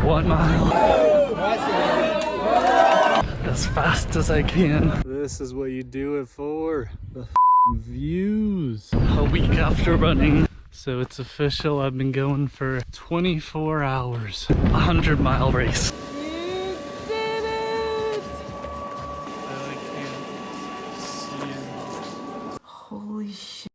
1 mile as fast as I can. This is what you do it for. The views. A week after running. So it's official, I've been going for 24 hours. 100-mile race. You did it! I can't see it. Holy shit.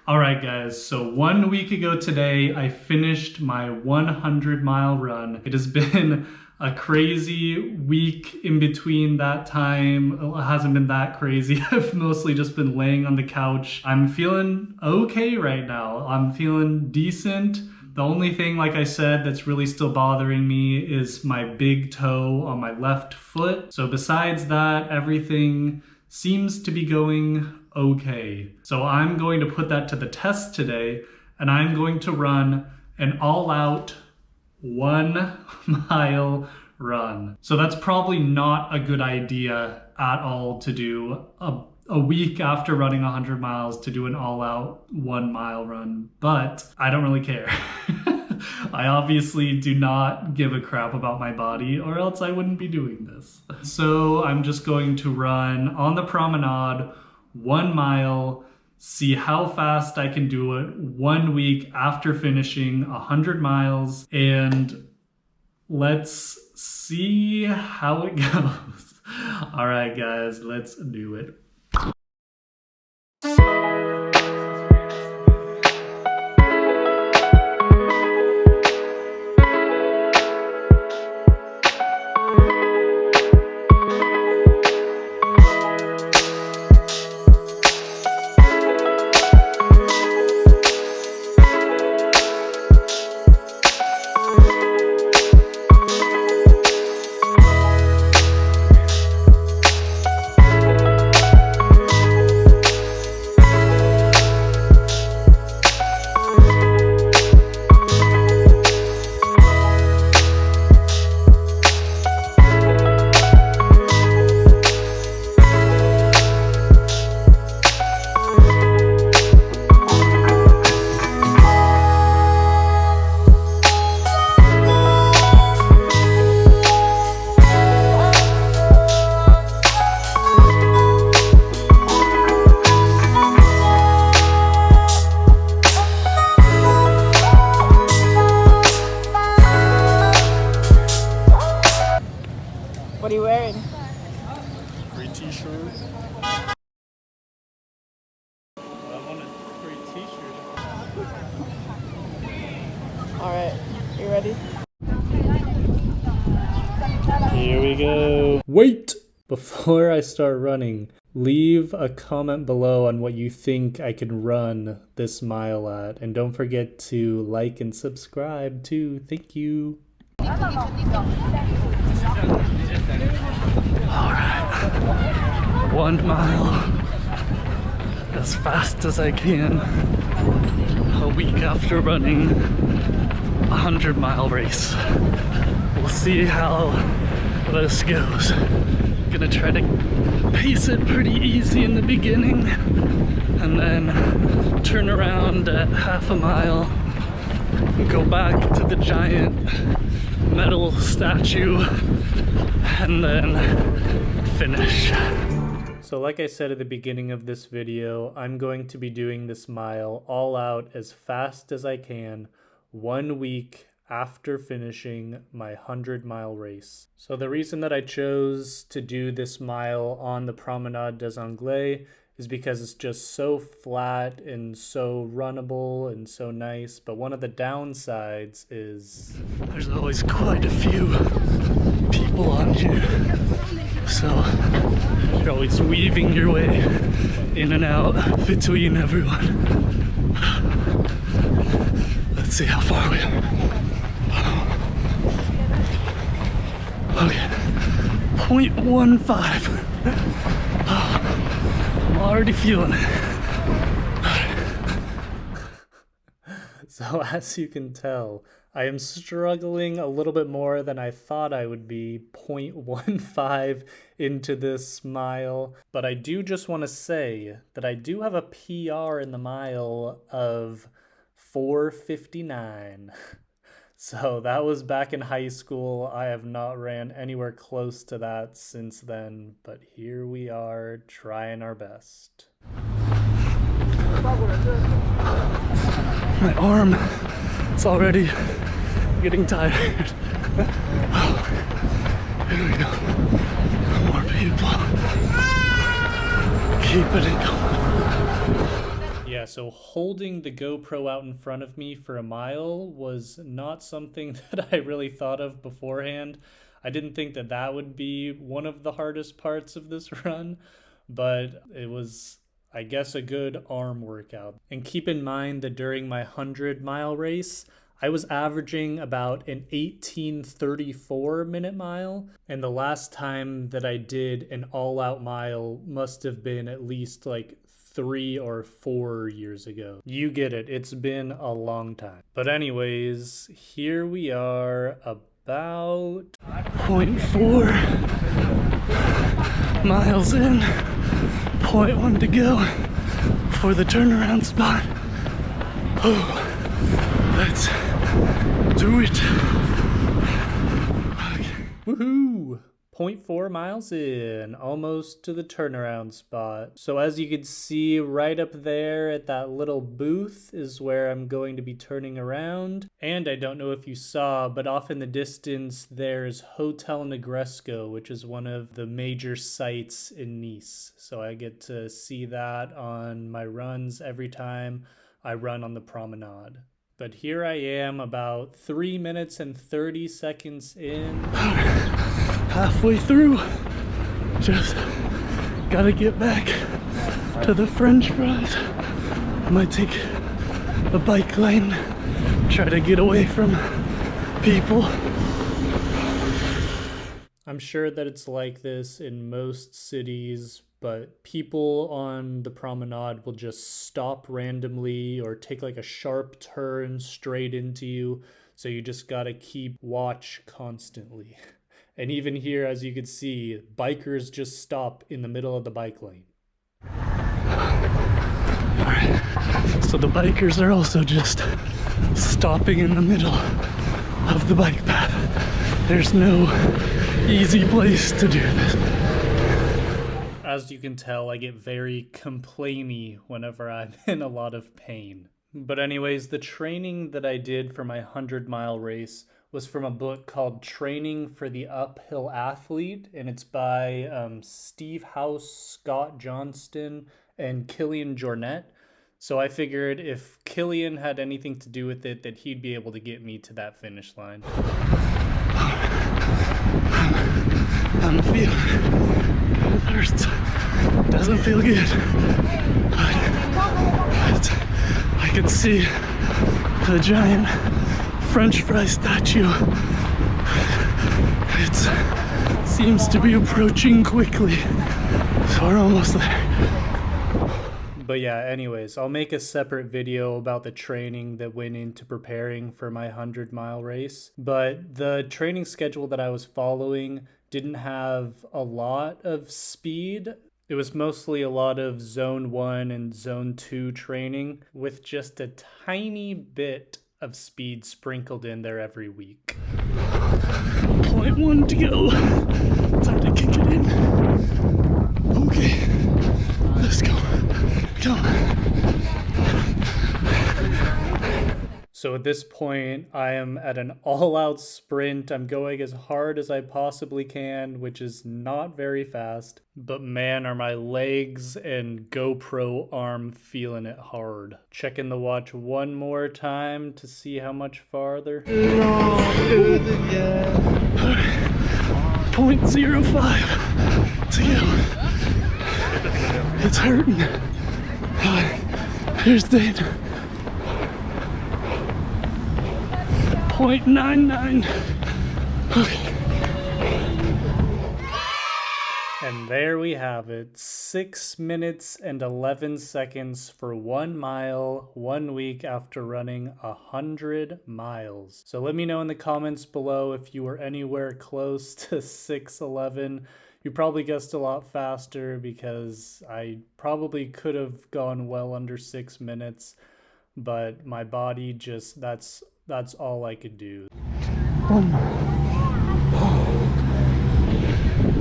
Alright guys, so 1 week ago today, I finished my 100-mile run. It has been a crazy week in between that time. It hasn't been that crazy. I've mostly just been laying on the couch. I'm feeling okay right now. I'm feeling decent. The only thing, like I said, that's really still bothering me is my big toe on my left foot. So besides that, everything seems to be going okay. So I'm going to put that to the test today, and I'm going to run an all-out 1 mile run. So that's probably not a good idea at all to do a week after running 100 miles to do an all-out 1 mile run, but I don't really care. I obviously do not give a crap about my body, or else I wouldn't be doing this. So I'm just going to run on the promenade 1 mile, see how fast I can do it 1 week after finishing 100 miles, and let's see how it goes. All right, guys, let's do it. What are you wearing? Free t-shirt. I want a free t-shirt. Alright, you ready? Here we go. Wait! Before I start running, leave a comment below on what you think I can run this mile at. And don't forget to like and subscribe too. Thank you. Alright. 1 mile. As fast as I can. A week after running 100-mile race. We'll see how this goes. Gonna try to pace it pretty easy in the beginning, and then turn around at half a mile and go back to the giant metal statue and then finish. So like I said at the beginning of this video, I'm going to be doing this mile all out as fast as I can 1 week after finishing my 100-mile race. So the reason that I chose to do this mile on the Promenade des Anglais is because it's just so flat and so runnable and so nice. But one of the downsides is there's always quite a few people on here. So you're always weaving your way in and out between everyone. Let's see how far we are. Okay, 0.15. I'm already feeling it. So as you can tell, I am struggling a little bit more than I thought I would be 0.15 into this mile. But I do just want to say that I do have a PR in the mile of 4:59. So that was back in high school. I have not ran anywhere close to that since then, but here we are trying our best. My arm is already getting tired. Here we go. More people. Keeping it going. Yeah, so holding the GoPro out in front of me for a mile was not something that I really thought of beforehand. I didn't think that that would be one of the hardest parts of this run, but it was, I guess, a good arm workout. And keep in mind that during my 100-mile race, I was averaging about an 18:34 minute mile, and the last time that I did an all-out mile must have been at least like 3 or 4 years ago. You get it, it's been a long time. But anyways, here we are about 0.4 miles in, 0.1 to go for the turnaround spot. Oh, let's do it. Okay. Woohoo! 0.4 miles in, almost to the turnaround spot. So as you can see right up there at that little booth is where I'm going to be turning around. And I don't know if you saw, but off in the distance there's Hotel Negresco, which is one of the major sites in Nice. So I get to see that on my runs every time I run on the promenade. But here I am about 3 minutes and 30 seconds in. Halfway through. Just gotta get back to the French fries. I might take a bike lane, try to get away from people. I'm sure that it's like this in most cities, but people on the promenade will just stop randomly or take like a sharp turn straight into you. So you just gotta keep watch constantly. And even here, as you can see, bikers just stop in the middle of the bike lane. Alright, so the bikers are also just stopping in the middle of the bike path. There's no easy place to do this. As you can tell, I get very complainy whenever I'm in a lot of pain. But anyways, the training that I did for my 100-mile race was from a book called Training for the Uphill Athlete, and it's by Steve House, Scott Johnston, and Killian Jornet. So I figured if Killian had anything to do with it, that he'd be able to get me to that finish line. I'm feeling it hurts. Doesn't feel good. But I can see the giant French fry statue. It seems to be approaching quickly. So we're almost there. But yeah, anyways, I'll make a separate video about the training that went into preparing for my 100-mile race. But the training schedule that I was following didn't have a lot of speed. It was mostly a lot of zone 1 and zone 2 training with just a tiny bit of speed sprinkled in there every week. 0.1 to go. Time to kick it in. Okay, let's go. Come on. So at this point, I am at an all-out sprint. I'm going as hard as I possibly can, which is not very fast. But man, are my legs and GoPro arm feeling it hard. Checking the watch one more time to see how much farther. 0.05 to go. It's hurting. Here's Dana. 0.99. Okay. And there we have it. 6 minutes and 11 seconds for 1 mile, 1 week after running 100 miles. So let me know in the comments below if you were anywhere close to 6:11. You probably guessed a lot faster because I probably could have gone well under 6 minutes. but my body just, that's all I could do.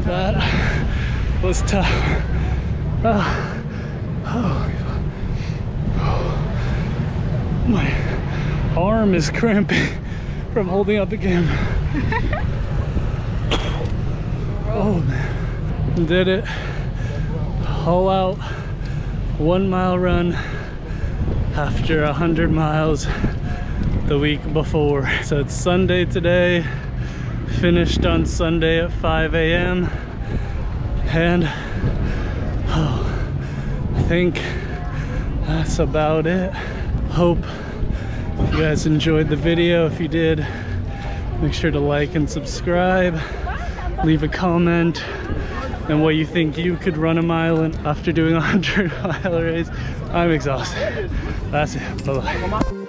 That was tough. My arm is cramping from holding up the camera. Oh man, did it. All out 1 mile run after 100 miles the week before. So it's Sunday today, finished on Sunday at 5 a.m. and I think that's about it. Hope you guys enjoyed the video. If you did, make sure to like and subscribe, leave a comment and what you think you could run a mile in after doing a 100-mile race. I'm exhausted. That's it. Bye-bye.